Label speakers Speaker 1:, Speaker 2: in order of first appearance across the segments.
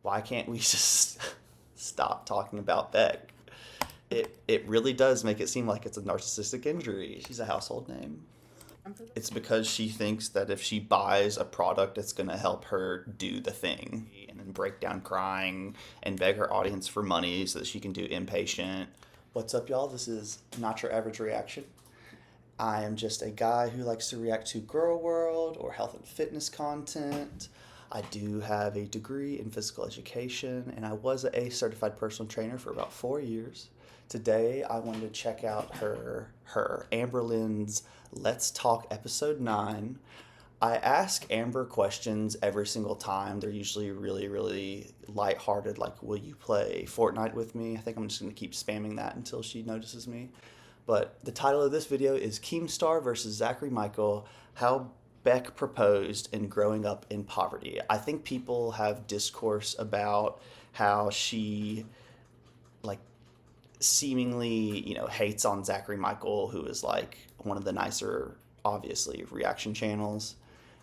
Speaker 1: why can't we just stop talking about Beck? It really does make it seem like it's a narcissistic injury. She's a household name. It's because she thinks that if she buys a product, it's going to help her do the thing and then break down crying and beg her audience for money so that she can do impatient. What's up, y'all? This is Not Your Average Reaction. I am just a guy who likes to react to girl world or health and fitness content. I do have a degree in physical education, and I was a certified personal trainer for about 4 years. Today, I wanted to check out her Amber Lynn's Let's Talk episode 9. I ask Amber questions every single time. They're usually really lighthearted, like, will you play Fortnite with me? I think I'm just going to keep spamming that until she notices me. But the title of this video is Keemstar versus Zachary Michael, How Beck Proposed in Growing Up in Poverty. I think people have discourse about how she, like, seemingly, hates on Zachary Michael, who is, like, one of the nicer, obviously, reaction channels.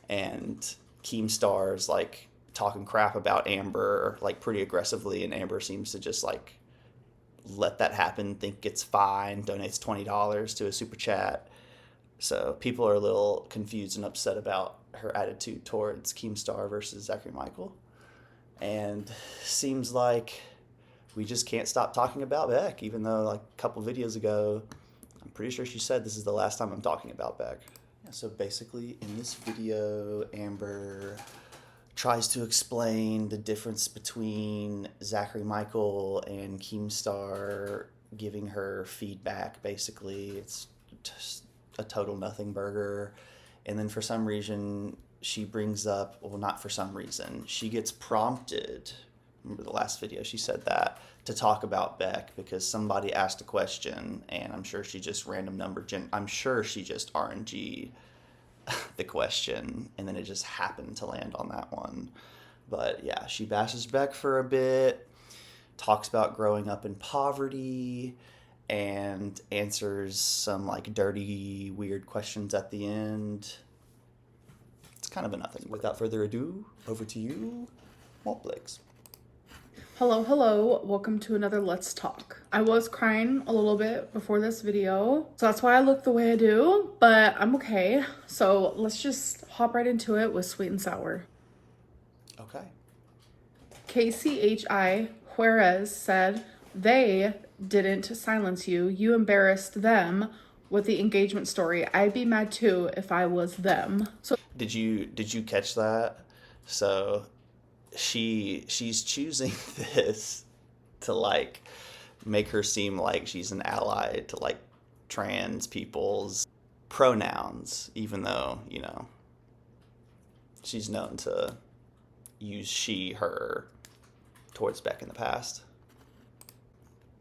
Speaker 1: And Keemstar's, like, talking crap about Amber, like, pretty aggressively, and Amber seems to just, like, let that happen, think it's fine, donates $20 to a super chat. So people are a little confused and upset about her attitude towards Keemstar versus Zachary Michael. And seems like we just can't stop talking about Beck, even though, like, a couple videos ago, I'm pretty sure she said this is the last time I'm talking about Beck. Yeah, so basically in this video, Amber tries to explain the difference between Zachary Michael and Keemstar, giving her feedback. Basically, it's just a total nothing burger. And then for some reason, she brings up, well, not for some reason, she gets prompted. Remember the last video, she said that, to talk about Beck because somebody asked a question, and I'm sure she just I'm sure she just RNG'd the question, and then it just happened to land on that one. But yeah, she bashes Beck for a bit, talks about growing up in poverty, and answers some, like, dirty, weird questions at the end. It's kind of a nothing. Without further ado, over to you, Maltblix.
Speaker 2: Hello, welcome to another Let's Talk. I was crying a little bit before this video, so that's why I look the way I do, but I'm okay. So let's just hop right into it with sweet and sour.
Speaker 1: Okay.
Speaker 2: KCHI Juarez said, they didn't silence you. You embarrassed them with the engagement story. I'd be mad too if I was them. So
Speaker 1: Did you catch that? So she's choosing this to, like, make her seem like she's an ally to, like, trans people's pronouns, even though, she's known to use she, her towards Beck in the past.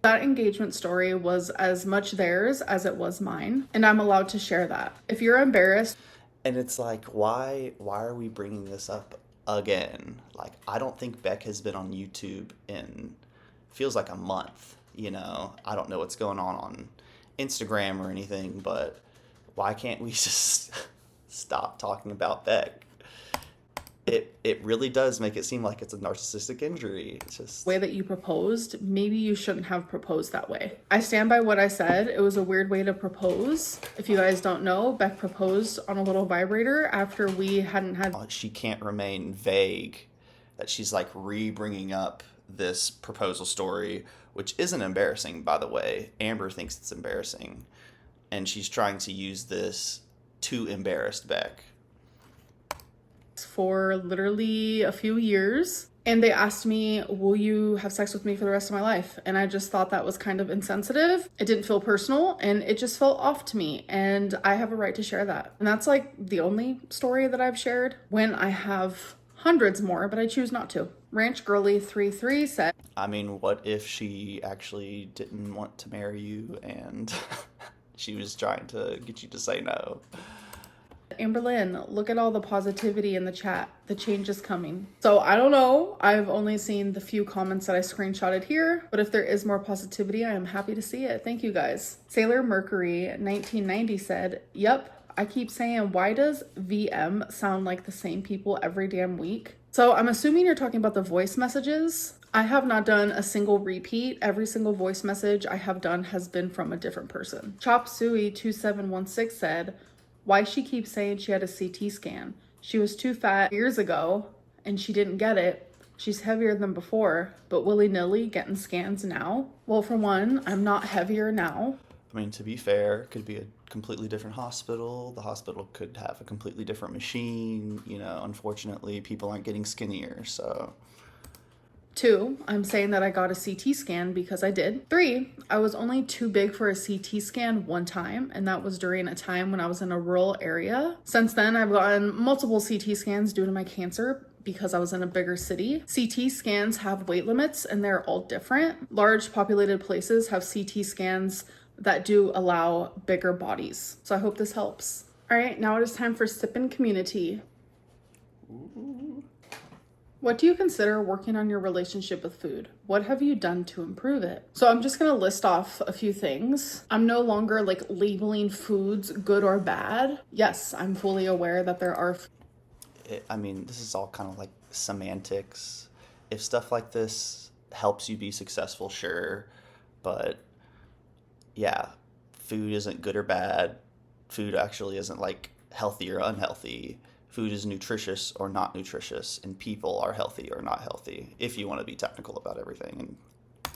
Speaker 2: that engagement story was as much theirs as it was mine, and I'm allowed to share that. If you're embarrassed,
Speaker 1: and it's like, why are we bringing this up again? Like, I don't think Beck has been on YouTube in, feels like, a month. I don't know what's going on Instagram or anything, but why can't we just stop talking about Beck? It really does make it seem like it's a narcissistic injury. It's just
Speaker 2: way that you proposed, maybe you shouldn't have proposed that way. I stand by what I said. It was a weird way to propose. If you guys don't know, Beck proposed on a little vibrator after we hadn't had.
Speaker 1: She can't remain vague that she's, like, re-bringing up this proposal story, which isn't embarrassing, by the way. Amber thinks it's embarrassing, and she's trying to use this to embarrass Beck.
Speaker 2: For literally a few years, and they asked me, will you have sex with me for the rest of my life? And I just thought that was kind of insensitive. It didn't feel personal, and it just felt off to me, and I have a right to share that. And that's, like, the only story that I've shared, when I have hundreds more, but I choose not to. Ranch Girly 33 said,
Speaker 1: I mean, what if she actually didn't want to marry you and she was trying to get you to say no?
Speaker 2: Amber Lynn, look at all the positivity in the chat. The change is coming. So I don't know. I've only seen the few comments that I screenshotted here, but if there is more positivity, I am happy to see it. Thank you guys. Sailor Mercury 1990 said, yep, I keep saying, why does VM sound like the same people every damn week? So I'm assuming you're talking about the voice messages. I have not done a single repeat. Every single voice message I have done has been from a different person. Chop Suey 2716 said, why she keeps saying she had a CT scan. She was too fat years ago and she didn't get it. She's heavier than before, but willy-nilly getting scans now. Well, for one, I'm not heavier now.
Speaker 1: I mean, to be fair, it could be a completely different hospital. The hospital could have a completely different machine. You know, unfortunately, people aren't getting skinnier, so.
Speaker 2: 2, I'm saying that I got a CT scan because I did. 3, I was only too big for a CT scan one time, and that was during a time when I was in a rural area. Since then, I've gotten multiple CT scans due to my cancer because I was in a bigger city. CT scans have weight limits and they're all different. Large populated places have CT scans that do allow bigger bodies. So I hope this helps. All right, now it is time for Sippin' Community.
Speaker 1: Ooh.
Speaker 2: What do you consider working on your relationship with food? What have you done to improve it? So I'm just gonna list off a few things. I'm no longer like labeling foods good or bad. Yes, I'm fully aware that there are.
Speaker 1: I mean, this is all kind of like semantics. If stuff like this helps you be successful, sure. But yeah, food isn't good or bad. Food actually isn't like healthy or unhealthy. Food is nutritious or not nutritious, and people are healthy or not healthy, if you want to be technical about everything. And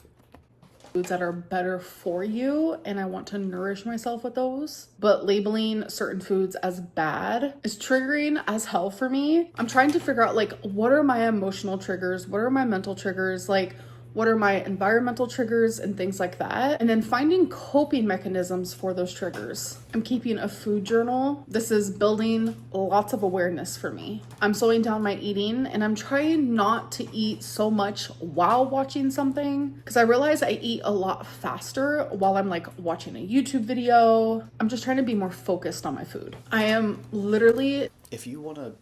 Speaker 2: foods that are better for you, and I want to nourish myself with those. But labeling certain foods as bad is triggering as hell for me. I'm trying to figure out like, what are my emotional triggers? What are my mental triggers? Like, what are my environmental triggers and things like that? And then finding coping mechanisms for those triggers. I'm keeping a food journal. This is building lots of awareness for me. I'm slowing down my eating and I'm trying not to eat so much while watching something because I realize I eat a lot faster while I'm like watching a YouTube video. I'm just trying to be more focused on my food. I am literally...
Speaker 1: If you want to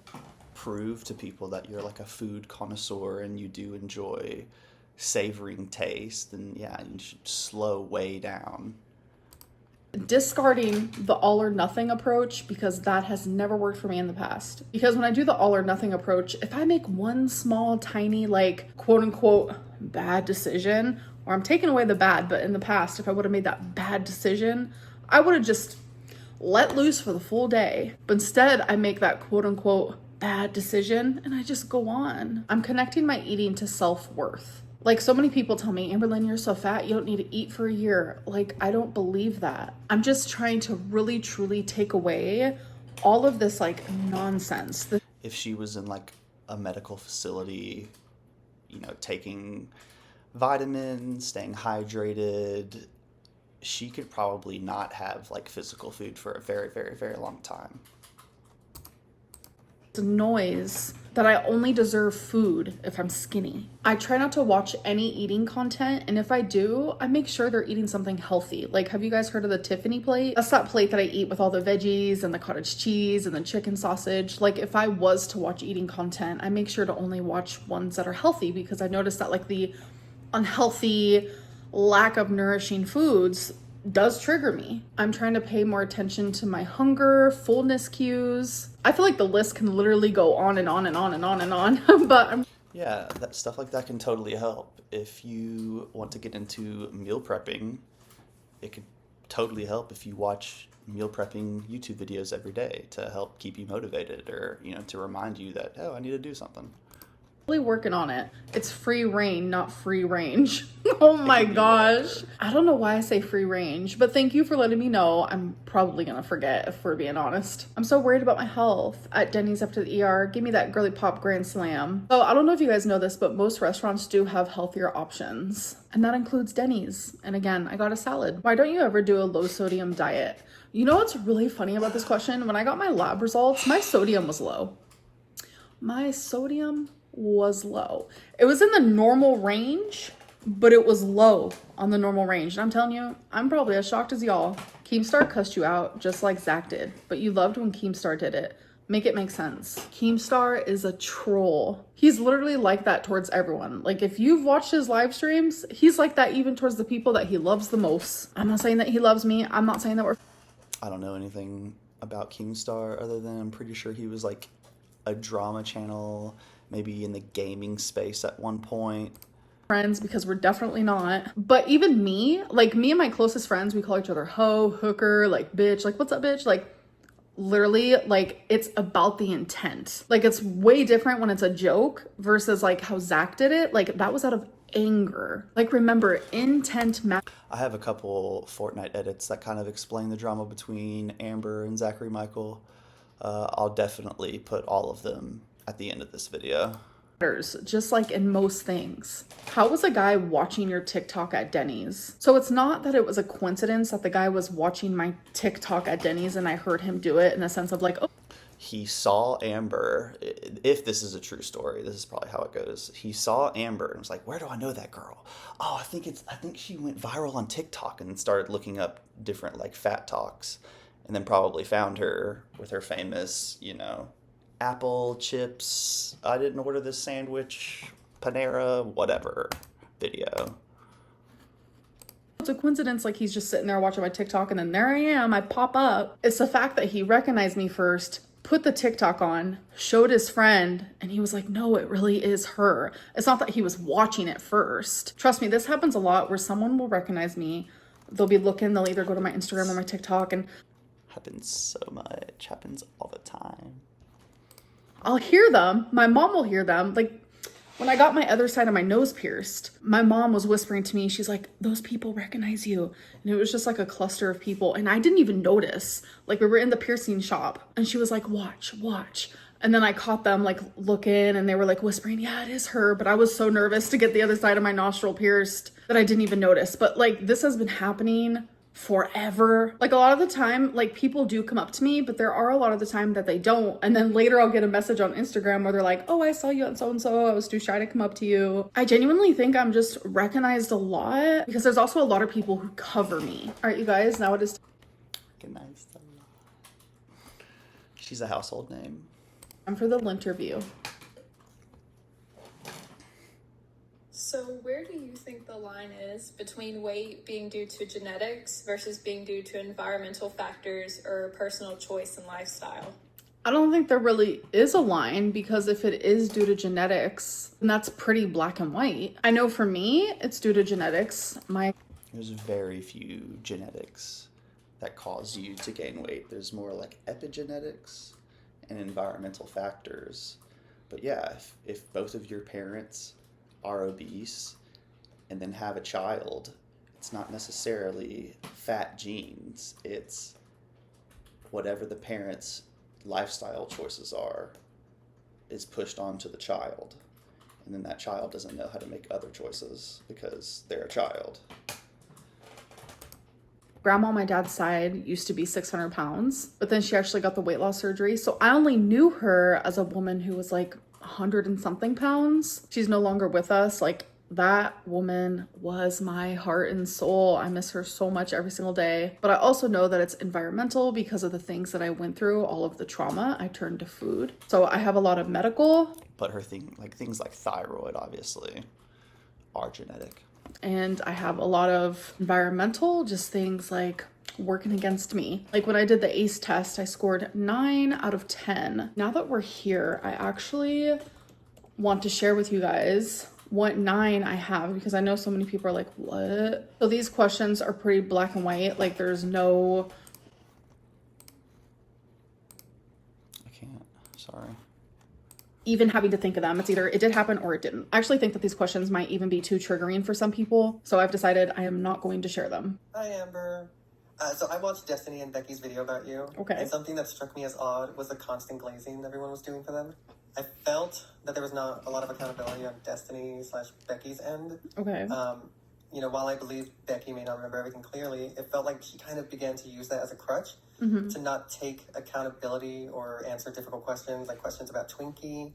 Speaker 1: prove to people that you're like a food connoisseur and you do enjoy savoring taste, then yeah, you should slow way down.
Speaker 2: Discarding the all or nothing approach because that has never worked for me in the past. Because when I do the all or nothing approach, if I make one small, tiny, like quote unquote bad decision, or I'm taking away the bad, but in the past, if I would have made that bad decision, I would have just let loose for the full day. But instead, I make that quote unquote bad decision and I just go on. I'm connecting my eating to self-worth. Like so many people tell me, Amberlynn, you're so fat, you don't need to eat for a year. Like, I don't believe that. I'm just trying to really, truly take away all of this like nonsense.
Speaker 1: If she was in like a medical facility, you know, taking vitamins, staying hydrated, she could probably not have like physical food for a very, very, very long time.
Speaker 2: Noise that I only deserve food if I'm skinny. I try not to watch any eating content, and if I do, I make sure they're eating something healthy. Like, have you guys heard of the Tiffany plate? That's that plate that I eat with all the veggies and the cottage cheese and the chicken sausage. Like, if I was to watch eating content, I make sure to only watch ones that are healthy because I noticed that like the unhealthy lack of nourishing foods does trigger me. I'm trying to pay more attention to my hunger, fullness cues. I feel like the list can literally go on and on and on and on and on, but
Speaker 1: yeah, that stuff like that can totally help. If you want to get into meal prepping, it could totally help if you watch meal prepping YouTube videos every day to help keep you motivated or, you know, to remind you that, oh, I need to do something.
Speaker 2: Really working on it. It's free reign, not free range. Oh my gosh. I don't know why I say free range, but thank you for letting me know. I'm probably gonna forget if we're being honest. I'm so worried about my health. At Denny's after the ER, give me that girly pop grand slam. So I don't know if you guys know this, but most restaurants do have healthier options, and that includes Denny's. And again, I got a salad. Why don't you ever do a low sodium diet? You know what's really funny about this question? When I got my lab results, my sodium was low. My sodium was low. It was in the normal range, but it was low on the normal range. And I'm telling you, I'm probably as shocked as y'all. Keemstar cussed you out just like Zach did, but you loved when Keemstar did it. Make it make sense. Keemstar is a troll. He's literally like that towards everyone. Like if you've watched his live streams, he's like that even towards the people that he loves the most. I'm not saying that he loves me. I'm not saying that we're...
Speaker 1: I don't know anything about Keemstar other than I'm pretty sure he was like a drama channel maybe in the gaming space at one point.
Speaker 2: Friends, because we're definitely not. But even me, like me and my closest friends, we call each other hoe, hooker, like bitch, like what's up, bitch? Like literally, like it's about the intent. Like it's way different when it's a joke versus like how Zach did it. Like that was out of anger. Like remember, intent matters.
Speaker 1: I have a couple Fortnite edits that kind of explain the drama between Amber and Zachary Michael. I'll definitely put all of them at the end of this video.
Speaker 2: Just like in most things. How was a guy watching your TikTok at Denny's? So it's not that it was a coincidence that the guy was watching my TikTok at Denny's and I heard him do it in the sense of like, oh.
Speaker 1: He saw Amber, if this is a true story, this is probably how it goes. He saw Amber and was like, where do I know that girl? Oh, I think she went viral on TikTok, and started looking up different like fat talks, and then probably found her with her famous, apple chips, I didn't order this sandwich, Panera, whatever video.
Speaker 2: It's a coincidence, like he's just sitting there watching my TikTok and then there I am, I pop up. It's the fact that he recognized me first, put the TikTok on, showed his friend, and he was like, no, it really is her. It's not that he was watching it first. Trust me, this happens a lot where someone will recognize me. They'll be looking, they'll either go to my Instagram or my TikTok and
Speaker 1: happens so much, happens all the time.
Speaker 2: I'll hear them. My mom will hear them. Like when I got my other side of my nose pierced, my mom was whispering to me, she's like, those people recognize you. And it was just like a cluster of people. And I didn't even notice. Like we were in the piercing shop and she was like, watch. And then I caught them like looking and they were like whispering, yeah, it is her. But I was so nervous to get the other side of my nostril pierced that I didn't even notice. But like this has been happening forever. Like a lot of the time, like people do come up to me, but there are a lot of the time that they don't. And then later I'll get a message on Instagram where they're like, oh, I saw you on so-and-so. I was too shy to come up to you. I genuinely think I'm just recognized a lot because there's also a lot of people who cover me. All right, you guys, now it is
Speaker 1: recognized a lot. She's a household name.
Speaker 2: time for the interview.
Speaker 3: So where do you think the line is between weight being due to genetics versus being due to environmental factors or personal choice and lifestyle?
Speaker 2: I don't think there really is a line because if it is due to genetics, then that's pretty black and white. I know for me, it's due to genetics.
Speaker 1: There's very few genetics that cause you to gain weight. There's more like epigenetics and environmental factors. But yeah, if both of your parents are obese and then have a child, it's not necessarily fat genes. It's whatever the parents' lifestyle choices are is pushed onto the child. And then that child doesn't know how to make other choices because they're a child.
Speaker 2: Grandma on my dad's side used to be 600 pounds, but then she actually got the weight loss surgery. So I only knew her as a woman who was like 100 and something pounds. She's no longer with us. Like that woman was my heart and soul. I miss her so much every single day. But I also know that it's environmental because of the things that I went through, all of the trauma. I turned to food. So I have a lot of medical.
Speaker 1: But her things like thyroid obviously are genetic.
Speaker 2: And I have a lot of environmental, just things like working against me. Like when I did the ACE test, I scored 9 out of 10. Now that we're here, I actually want to share with you guys what 9 I have because I know so many people are like, what? So these questions are pretty black and white. Like there's no...
Speaker 1: I can't, sorry.
Speaker 2: Even having to think of them. It's either it did happen or it didn't. I actually think that these questions might even be too triggering for some people. So I've decided I am not going to share them.
Speaker 4: Hi, Amber. So I watched Destiny and Becky's video about you.
Speaker 2: Okay.
Speaker 4: And something that struck me as odd was the constant glazing everyone was doing for them. I felt that there was not a lot of accountability on Destiny/Becky's end.
Speaker 2: Okay.
Speaker 4: While I believe Becky may not remember everything clearly, it felt like she kind of began to use that as a crutch to not take accountability or answer difficult questions, like questions about Twinkie.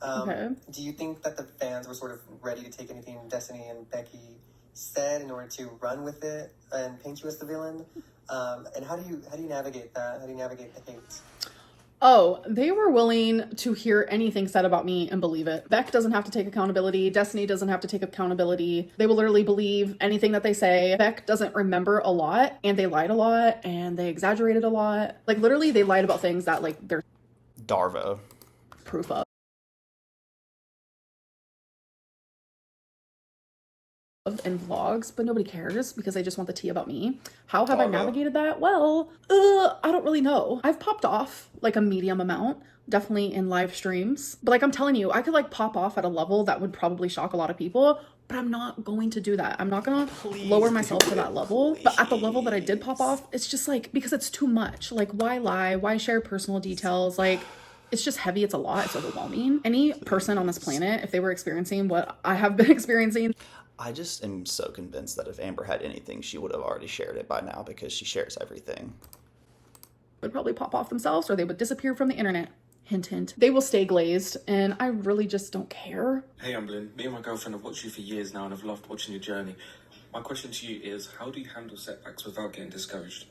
Speaker 2: Okay.
Speaker 4: Do you think that the fans were sort of ready to take anything Destiny and Becky said in order to run with it and paint you as the villain? And how do you navigate that? How do you navigate the hate?
Speaker 2: Oh, they were willing to hear anything said about me and believe it. Beck doesn't have to take accountability. Destiny doesn't have to take accountability. They will literally believe anything that they say. Beck doesn't remember a lot, and they lied a lot, and they exaggerated a lot. Like, literally, they lied about things that, like, they're
Speaker 1: Darvo.
Speaker 2: proof of. in vlogs, but nobody cares because they just want the tea about me. How have I navigated that? Well, I don't really know. I've popped off like a medium amount, definitely in live streams. But like I'm telling you, I could like pop off at a level that would probably shock a lot of people, but I'm not going to do that. I'm not gonna lower myself to that level. But at the level that I did pop off, it's just like, because it's too much. Like, why lie? Why share personal details? Like, it's just heavy. It's a lot. It's overwhelming. Any person on this planet, if they were experiencing what I have been experiencing.
Speaker 1: I just am so convinced that if Amber had anything, she would have already shared it by now because she shares everything.
Speaker 2: Would probably pop off themselves or they would disappear from the internet. Hint, hint. They will stay glazed and I really just don't care.
Speaker 5: Hey Ambie, me and my girlfriend have watched you for years now and I've loved watching your journey. My question to you is, how do you handle setbacks without getting discouraged?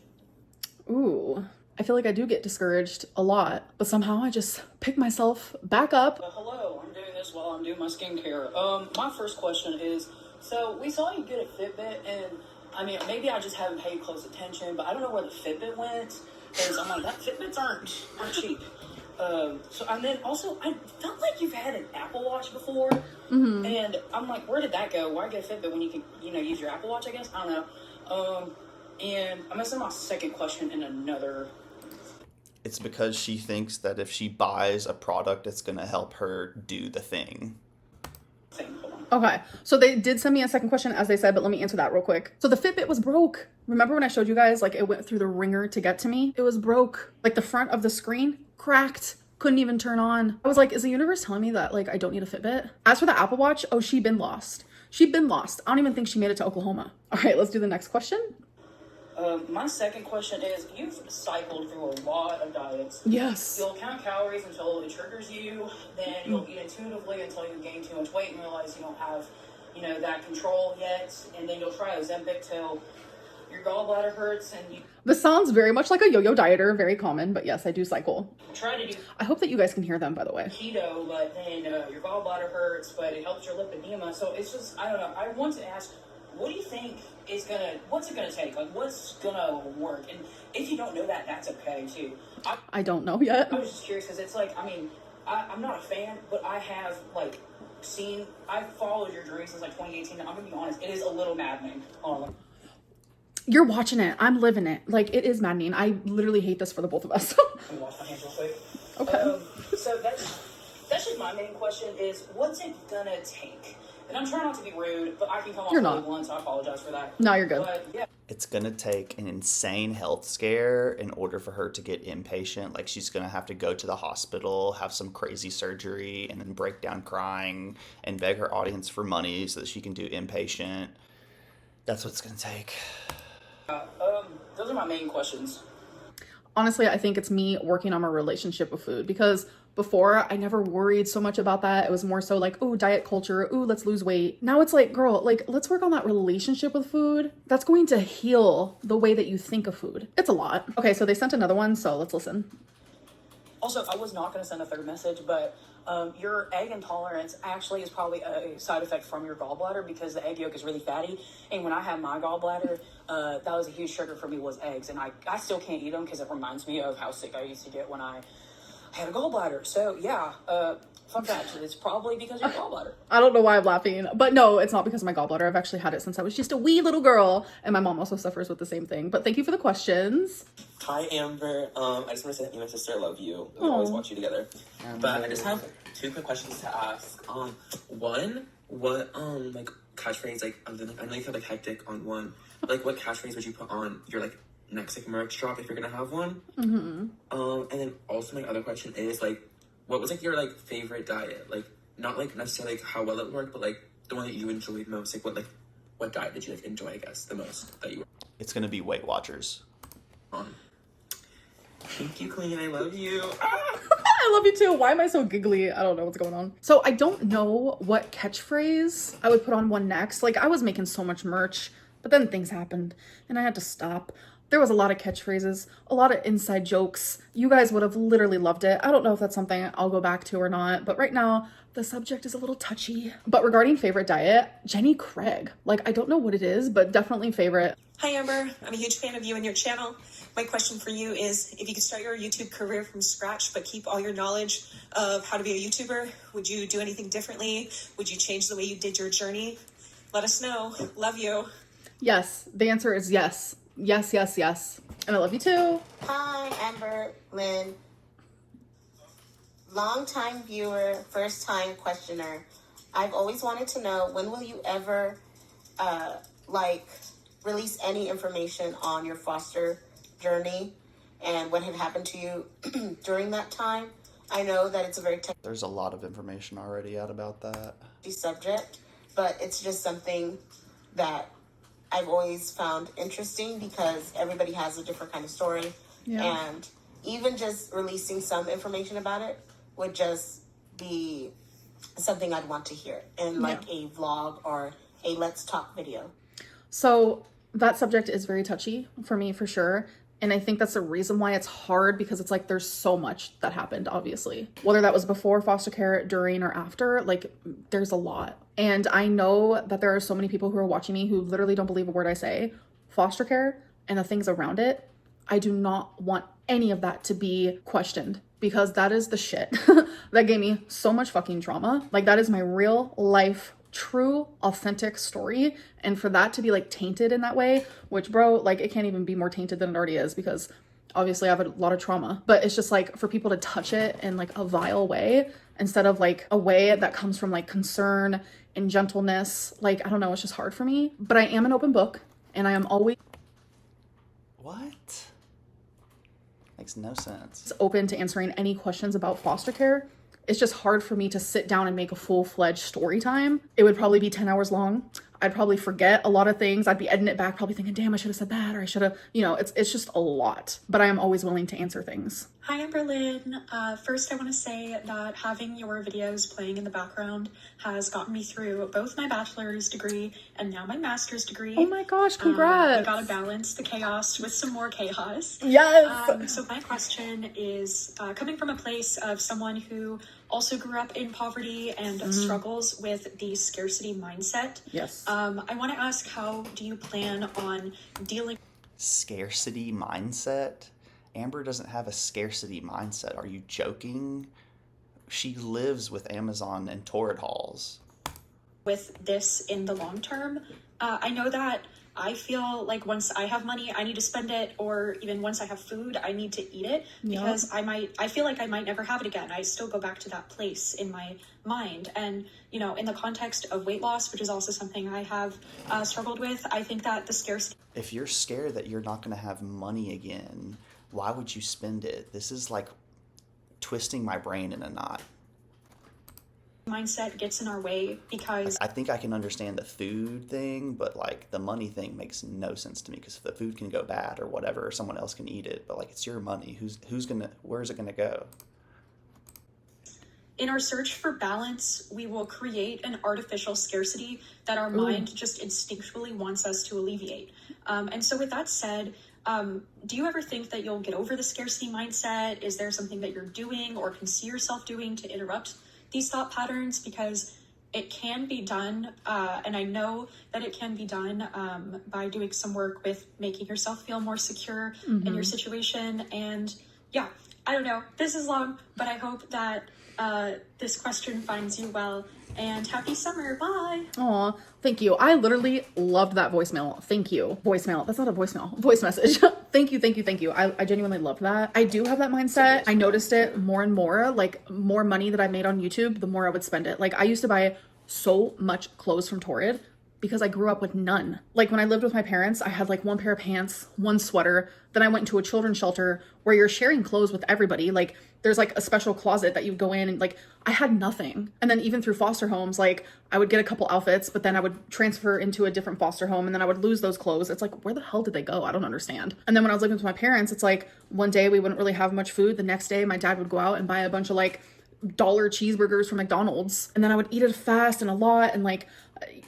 Speaker 2: Ooh. I feel like I do get discouraged a lot, but somehow I just pick myself back up.
Speaker 6: Hello, I'm doing this while I'm doing my skincare. My first question is, so we saw you get a Fitbit, and I mean, maybe I just haven't paid close attention, but I don't know where the Fitbit went, because I'm like, that Fitbits aren't cheap. And then also, I felt like you've had an Apple Watch before, and I'm like, where did that go? Why get a Fitbit when you can, use your Apple Watch, I guess? I don't know. And I'm gonna send my second question in another.
Speaker 1: It's because she thinks that if she buys a product, it's going to help her do the thing.
Speaker 2: Okay, so they did send me a second question, as they said, but let me answer that real quick. So the Fitbit was broke. Remember when I showed you guys, like, it went through the ringer to get to me? It was broke. Like, the front of the screen cracked. Couldn't even turn on. I was like, is the universe telling me that, like, I don't need a Fitbit? As for the Apple Watch, oh, she'd been lost. She'd been lost. I don't even think she made it to Oklahoma. All right, let's do the next question.
Speaker 6: My second question is, you've cycled through a lot of diets.
Speaker 2: Yes.
Speaker 6: You'll count calories until it triggers you, then you'll eat intuitively until you gain too much weight and realize you don't have, that control yet, and then you'll try Ozempic till your gallbladder hurts and you...
Speaker 2: This sounds very much like a yo-yo dieter, very common, but yes, I do cycle.
Speaker 6: Try to do...
Speaker 2: I hope that you guys can hear them, by the way.
Speaker 6: Keto, but then your gallbladder hurts, but it helps your lipedema, so it's just, I don't know, I want to ask... What do you think what's it gonna take? Like, what's gonna work? And if you don't know that, that's okay too.
Speaker 2: I don't know yet.
Speaker 6: I was just curious because it's like, I mean, I'm not a fan, but I have like I've followed your journey since like 2018. I'm gonna be honest, it is a little maddening.
Speaker 2: You're watching it. I'm living it. Like, it is maddening. I literally hate this for the both of us.
Speaker 6: Let me wash my hands real quick.
Speaker 2: Okay.
Speaker 6: So that's just my main question is, what's it gonna take? And I'm trying not to be rude, but I can come off really blunt, so I apologize for that.
Speaker 2: No, you're good.
Speaker 6: But, yeah.
Speaker 1: It's going to take an insane health scare in order for her to get inpatient. Like, she's going to have to go to the hospital, have some crazy surgery, and then break down crying and beg her audience for money so that she can do inpatient. That's what it's going to take.
Speaker 6: Those are my main questions.
Speaker 2: Honestly, I think it's me working on my relationship with food, because before I never worried so much about that. It was more so like, oh, diet culture, ooh, let's lose weight. Now it's like, girl, like, let's work on that relationship with food. That's going to heal the way that you think of food. It's a lot. Okay, so they sent another one, so let's listen.
Speaker 6: Also, I was not going to send a third message, but your egg intolerance actually is probably a side effect from your gallbladder, because the egg yolk is really fatty. And when I had my gallbladder, that was a huge trigger for me, was eggs. And I still can't eat them because it reminds me of how sick I used to get when I had a gallbladder. So yeah, fun fact, it's probably because of your gallbladder.
Speaker 2: I don't know why I'm laughing, but no, it's not because of my gallbladder. I've actually had it since I was just a wee little girl, and my mom also suffers with the same thing. But thank you for the questions.
Speaker 7: Hi, Amber. I just want to say that you and my sister love you. We always watch you together. But I just have two quick questions to ask. One, what like catchphrase, like I know you feel like hectic on one. Like, what catchphrase would you put on your like next like merch drop if you're gonna have one? And then also my other question is like, what was like your like favorite diet? Like, not like necessarily like how well it worked, but like the one that you enjoyed most. Like what diet did you like enjoy, I guess, the most that you were?
Speaker 1: It's gonna be Weight Watchers.
Speaker 7: Thank you, Queen. I love you.
Speaker 2: I love you too. Why am I so giggly? I don't know what's going on. So I don't know what catchphrase I would put on one next. Like, I was making so much merch, but then things happened and I had to stop. There was a lot of catchphrases, a lot of inside jokes. You guys would have literally loved it. I don't know if that's something I'll go back to or not, but right now the subject is a little touchy. But regarding favorite diet, Jenny Craig. Like, I don't know what it is, but definitely favorite.
Speaker 8: Hi, Amber. I'm a huge fan of you and your channel. My question for you is, if you could start your YouTube career from scratch, but keep all your knowledge of how to be a YouTuber, would you do anything differently? Would you change the way you did your journey? Let us know. Love you.
Speaker 2: Yes. The answer is yes. Yes, yes, yes. And I love you too.
Speaker 9: Hi, Amber, Lynn. Long-time viewer, first-time questioner. I've always wanted to know, when will you ever, release any information on your foster journey and what had happened to you during that time? I know that it's a very
Speaker 1: There's a lot of information already out about that.
Speaker 9: touchy subject, but it's just something that I've always found interesting because everybody has a different kind of story.
Speaker 2: Yeah.
Speaker 9: And even just releasing some information about it would just be something I'd want to hear in like a vlog or a let's talk video.
Speaker 2: So that subject is very touchy for me, for sure. And I think that's the reason why it's hard, because it's like there's so much that happened, obviously. Whether that was before foster care, during, or after, like there's a lot. And I know that there are so many people who are watching me who literally don't believe a word I say. Foster care and the things around it, I do not want any of that to be questioned, because that is the shit that gave me so much fucking trauma. Like that is my real life, true, authentic story. And for that to be like tainted in that way, which bro, like it can't even be more tainted than it already is, because obviously I have a lot of trauma, but it's just like for people to touch it in like a vile way instead of like a way that comes from like concern and gentleness. Like, I don't know, it's just hard for me, but I am an open book and I am always
Speaker 1: What? Makes no sense.
Speaker 2: open to answering any questions about foster care. It's just hard for me to sit down and make a full-fledged story time. It would probably be 10 hours long. I'd probably forget a lot of things. I'd be editing it back, probably thinking, damn, I should have said that, or I should have, you know, it's just a lot. But I am always willing to answer things.
Speaker 10: Hi, Amber Lynn. First, I want to say that having your videos playing in the background has gotten me through both my bachelor's degree and now my master's degree.
Speaker 2: Oh my gosh, congrats.
Speaker 10: I gotta balance the chaos with some more chaos.
Speaker 2: Yes.
Speaker 10: So my question is, coming from a place of someone who also grew up in poverty and struggles with the scarcity mindset.
Speaker 2: Yes.
Speaker 10: I want to ask, how do you plan on dealing?
Speaker 1: Scarcity mindset? Amber doesn't have a scarcity mindset. Are you joking? She lives with Amazon and torrid halls.
Speaker 10: With this in the long term? I know that I feel like once I have money, I need to spend it, or even once I have food, I need to eat it, because I feel like I might never have it again. I still go back to that place in my mind. And, you know, in the context of weight loss, which is also something I have struggled with, I think that the scarcity...
Speaker 1: If you're scared that you're not going to have money again, why would you spend it? This is like twisting my brain in a knot.
Speaker 10: Mindset gets in our way, because
Speaker 1: I think I can understand the food thing, but like the money thing makes no sense to me, because if the food can go bad or whatever, or someone else can eat it, but like it's your money. Where's it gonna go?
Speaker 10: in our search for balance, we will create an artificial scarcity that our mind just instinctually wants us to alleviate. And so with that said, do you ever think that you'll get over the scarcity mindset? Is there something that you're doing or can see yourself doing to interrupt these thought patterns? Because it can be done, and I know that it can be done by doing some work with making yourself feel more secure in your situation. And yeah, I don't know, this is long, but I hope that this question finds you well, and happy summer. Bye.
Speaker 2: Aw, thank you. I literally loved that voicemail. Thank you. Voicemail. That's not a voicemail. Voice message. Thank you, thank you, thank you. I genuinely love that. I do have that mindset. I noticed it more and more. Like, more money that I made on YouTube, the more I would spend it. Like, I used to buy so much clothes from Torrid because I grew up with none. Like, when I lived with my parents, I had like one pair of pants, one sweater. Then I went into a children's shelter where you're sharing clothes with everybody. Like, there's like a special closet that you go in, and like, I had nothing. And then even through foster homes, like, I would get a couple outfits, but then I would transfer into a different foster home, and then I would lose those clothes. It's like, where the hell did they go? I don't understand. And then when I was living with my parents, it's like, one day we wouldn't really have much food. The next day my dad would go out and buy a bunch of like dollar cheeseburgers from McDonald's, and then I would eat it fast and a lot. And like,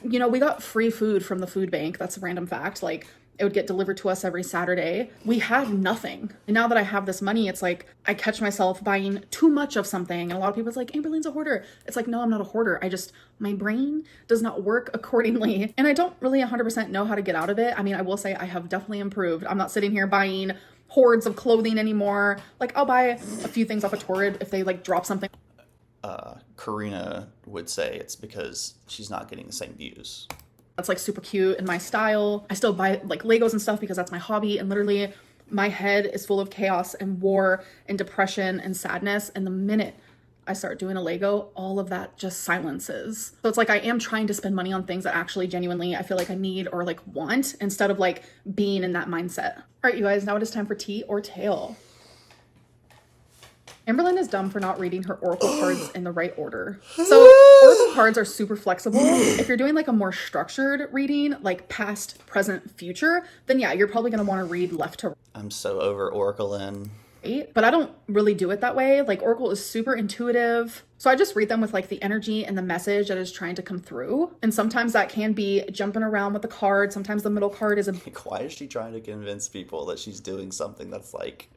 Speaker 2: you know, we got free food from the food bank. That's a random fact. Like, it would get delivered to us every Saturday. We had nothing. And now that I have this money, it's like, I catch myself buying too much of something. And a lot of people are like, Amberlyne's a hoarder. It's like, no, I'm not a hoarder. My brain does not work accordingly. And I don't really 100% know how to get out of it. I mean, I will say I have definitely improved. I'm not sitting here buying hordes of clothing anymore. Like, I'll buy a few things off of Torrid if they like drop something.
Speaker 1: Karina would say it's because she's not getting the same views.
Speaker 2: That's like super cute in my style. I still buy like Legos and stuff because that's my hobby, and literally my head is full of chaos and war and depression and sadness, and the minute I start doing a Lego, all of that just silences. So it's like I am trying to spend money on things that actually genuinely I feel like I need or like want, instead of like being in that mindset. All right, you guys, now it is time for tea or tail. Amberlynn is dumb for not reading her oracle cards in the right order. So oracle cards are super flexible. If you're doing like a more structured reading, like past, present, future, then yeah, you're probably going to want to read left to right.
Speaker 1: I'm so over Oraclein.
Speaker 2: But I don't really do it that way. Like Oracle is super intuitive. So I just read them with like the energy and the message that is trying to come through. And sometimes that can be jumping around with the card. Sometimes the middle card is
Speaker 1: why is she trying to convince people that she's doing something that's like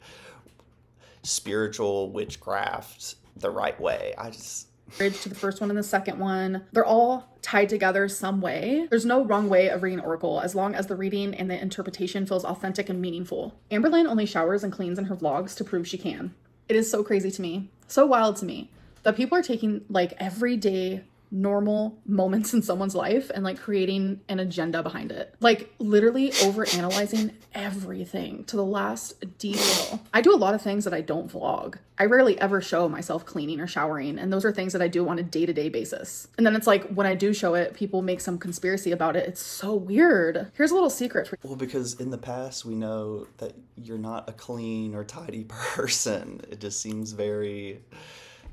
Speaker 1: spiritual witchcraft the right way? I just
Speaker 2: bridge to the first one and the second one. They're all tied together some way. There's no wrong way of reading Oracle as long as the reading and the interpretation feels authentic and meaningful. Amberlynn only showers and cleans in her vlogs to prove she can. It is so crazy to me, so wild to me, that people are taking like everyday normal moments in someone's life and like creating an agenda behind it. Like literally overanalyzing everything to the last detail. I do a lot of things that I don't vlog. I rarely ever show myself cleaning or showering, and those are things that I do on a day-to-day basis. And then it's like when I do show it, people make some conspiracy about it. It's so weird. Here's a little secret for you.
Speaker 1: Well, because in the past we know that you're not a clean or tidy person. It just seems very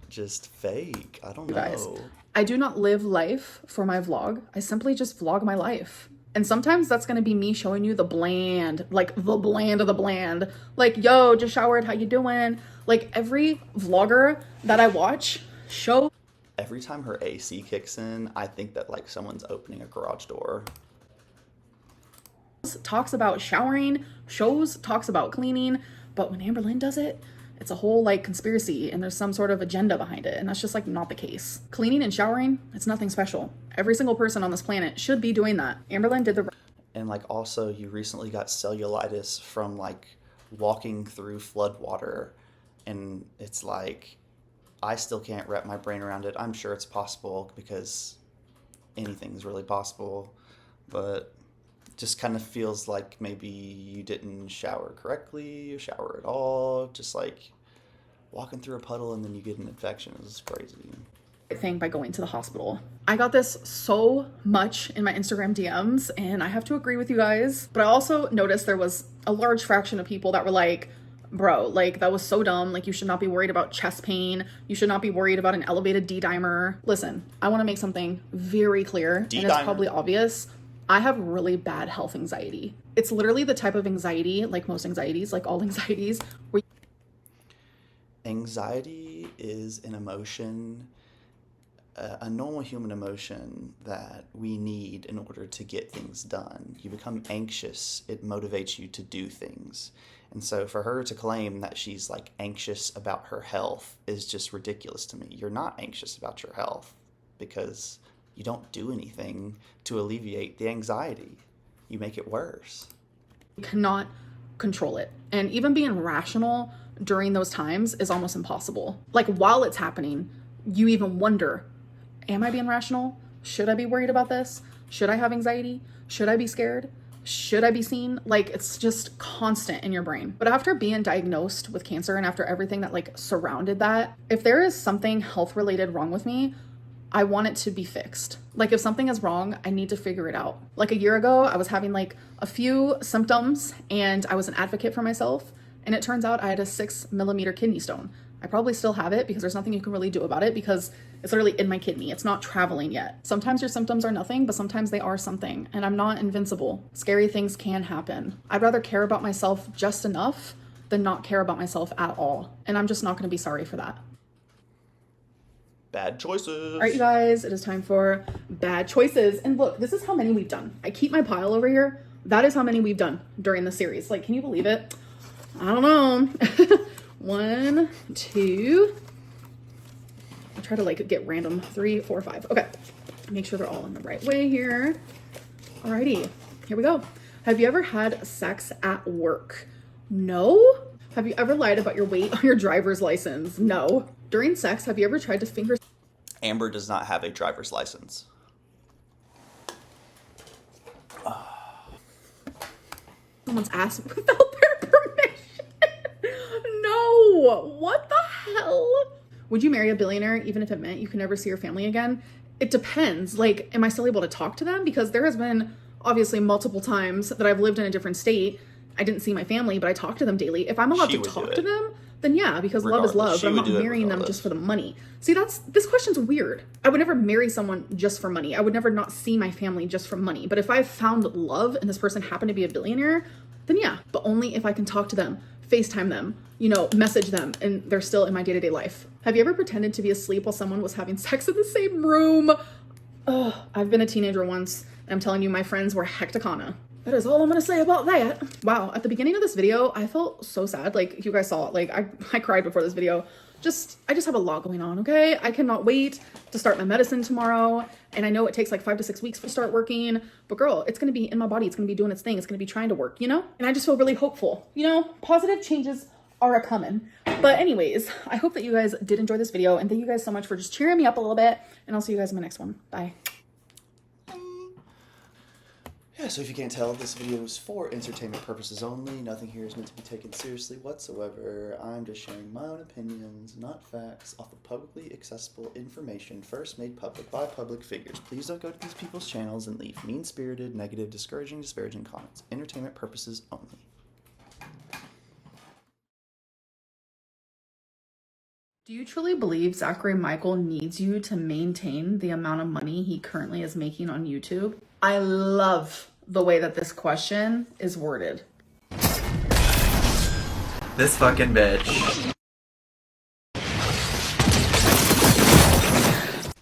Speaker 1: just fake. I don't know.
Speaker 2: Guys, I do not live life for my vlog. I simply just vlog my life. And sometimes that's going to be me showing you the bland, like the bland of the bland. Like, yo, just showered, how you doing? Like every vlogger that I watch show.
Speaker 1: Every time her AC kicks in, I think that like someone's opening a garage door.
Speaker 2: Talks about showering, talks about cleaning. But when Amberlynn does it, it's a whole like conspiracy and there's some sort of agenda behind it. And that's just like not the case. Cleaning and showering, it's nothing special. Every single person on this planet should be doing that. Amberlynn did the...
Speaker 1: And like also you recently got cellulitis from like walking through flood water. And it's like, I still can't wrap my brain around it. I'm sure it's possible because anything's really possible. But just kind of feels like maybe you didn't shower correctly, shower at all, just like walking through a puddle and then you get an infection. It's crazy.
Speaker 2: Thing by going to the hospital. I got this so much in my Instagram DMs, and I have to agree with you guys, but I also noticed there was a large fraction of people that were like, bro, like that was so dumb. Like you should not be worried about chest pain. You should not be worried about an elevated D-dimer. Listen, I want to make something very clear, and it's probably obvious. I have really bad health anxiety. It's literally the type of anxiety, like most anxieties, like all anxieties, where
Speaker 1: anxiety is an emotion, a normal human emotion that we need in order to get things done. You become anxious, it motivates you to do things. And so for her to claim that she's like anxious about her health is just ridiculous to me. You're not anxious about your health because you don't do anything to alleviate the anxiety. You make it worse.
Speaker 2: you cannot control it. And even being rational during those times is almost impossible. Like while it's happening, you even wonder, am I being rational? Should I be worried about this? Should I have anxiety? Should I be scared? Should I be seen? Like, it's just constant in your brain. But after being diagnosed with cancer and after everything that like surrounded that, if there is something health related wrong with me, I want it to be fixed. Like if something is wrong, I need to figure it out. Like a year ago, I was having like a few symptoms and I was an advocate for myself. And it turns out I had a 6mm kidney stone. I probably still have it because there's nothing you can really do about it because it's literally in my kidney. It's not traveling yet. Sometimes your symptoms are nothing, but sometimes they are something. And I'm not invincible. Scary things can happen. I'd rather care about myself just enough than not care about myself at all. And I'm just not going to be sorry for that.
Speaker 1: Bad choices.
Speaker 2: All right, you guys, it is time for bad choices. And look, this is how many we've done. I keep my pile over here. That is how many we've done during the series. Like, can you believe it? I don't know. 1, 2. I'll try to like get random. 3, 4, 5. Okay. Make sure they're all in the right way here. Alrighty, here we go. Have you ever had sex at work? No. Have you ever lied about your weight on your driver's license? No. During sex, have you ever tried to finger...
Speaker 1: Amber does not have a driver's license.
Speaker 2: someone's ass without their permission. No, what the hell? Would you marry a billionaire even if it meant you could never see your family again? It depends. Like, am I still able to talk to them? Because there has been obviously multiple times that I've lived in a different state. I didn't see my family, but I talk to them daily. If I'm allowed to talk to them, then yeah, because love is love, but I'm not marrying them just for the money. See, this question's weird. I would never marry someone just for money. I would never not see my family just for money. But if I found love and this person happened to be a billionaire, then yeah, but only if I can talk to them, FaceTime them, you know, message them, and they're still in my day-to-day life. Have you ever pretended to be asleep while someone was having sex in the same room? Oh, I've been a teenager once, and I'm telling you, my friends were hecticana. That is all I'm gonna say about that. Wow, at the beginning of this video, I felt so sad. Like, you guys saw it. Like, I cried before this video. I just have a lot going on, okay? I cannot wait to start my medicine tomorrow. And I know it takes like 5 to 6 weeks to start working. But girl, it's gonna be in my body. It's gonna be doing its thing. It's gonna be trying to work, you know? And I just feel really hopeful. You know, positive changes are a-coming. But anyways, I hope that you guys did enjoy this video. And thank you guys so much for just cheering me up a little bit. And I'll see you guys in my next one. Bye.
Speaker 1: Yeah, so if you can't tell, this video is for entertainment purposes only. Nothing here is meant to be taken seriously whatsoever. I'm just sharing my own opinions, not facts, off of publicly accessible information first made public by public figures. Please don't go to these people's channels and leave mean-spirited, negative, discouraging, disparaging comments. Entertainment purposes only.
Speaker 2: Do you truly believe Zachary Michael needs you to maintain the amount of money he currently is making on YouTube? I love the way that this question is worded.
Speaker 11: This fucking bitch.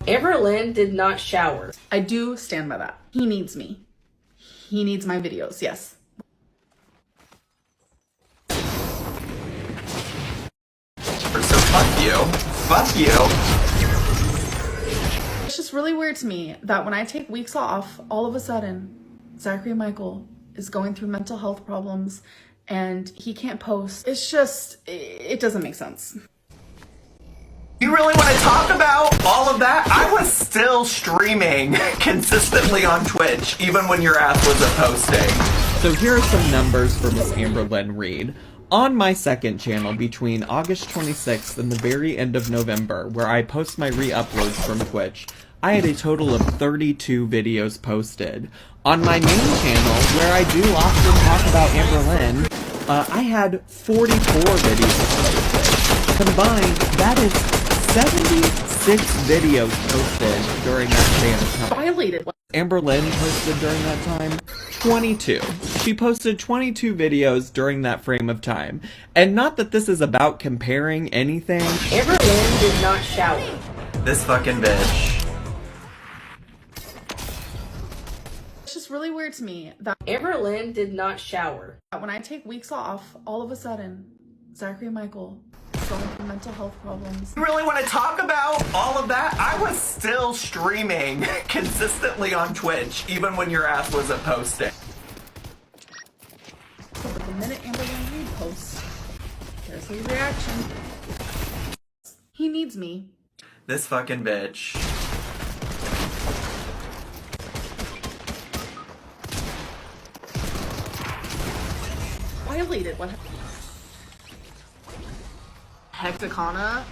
Speaker 12: Amberlynn did not shower.
Speaker 2: I do stand by that. He needs me. He needs my videos, yes.
Speaker 11: So fuck you. Fuck you.
Speaker 2: It's just really weird to me that when I take weeks off, all of a sudden, Zachary Michael is going through mental health problems and he can't post. It's just, it doesn't make sense.
Speaker 11: You really want to talk about all of that? I was still streaming consistently on Twitch, even when your ass wasn't posting.
Speaker 13: So here are some numbers for Miss Amberlynn Reed. On my second channel, between August 26th and the very end of November, where I post my re-uploads from Twitch, I had a total of 32 videos posted. On my main channel, where I do often talk about Amberlynn, I had 44 videos posted. Combined, that is 76 videos posted during that span of time.
Speaker 2: Violated.
Speaker 13: Amberlynn posted during that time 22. She posted 22 videos during that frame of time. And not that this is about comparing anything.
Speaker 12: Amberlynn did not shower.
Speaker 11: This fucking bitch.
Speaker 2: It's just really weird to me that
Speaker 12: Amberlynn did not shower.
Speaker 2: When I take weeks off, all of a sudden, Zachary Michael is going through mental health problems.
Speaker 11: You really want to talk about all of that? I was still streaming consistently on Twitch, even when your ass wasn't posting.
Speaker 2: But the minute Amberlynn Reed posts, there's his reaction. He needs me.
Speaker 11: This fucking bitch.
Speaker 2: Violated. What? Hecticana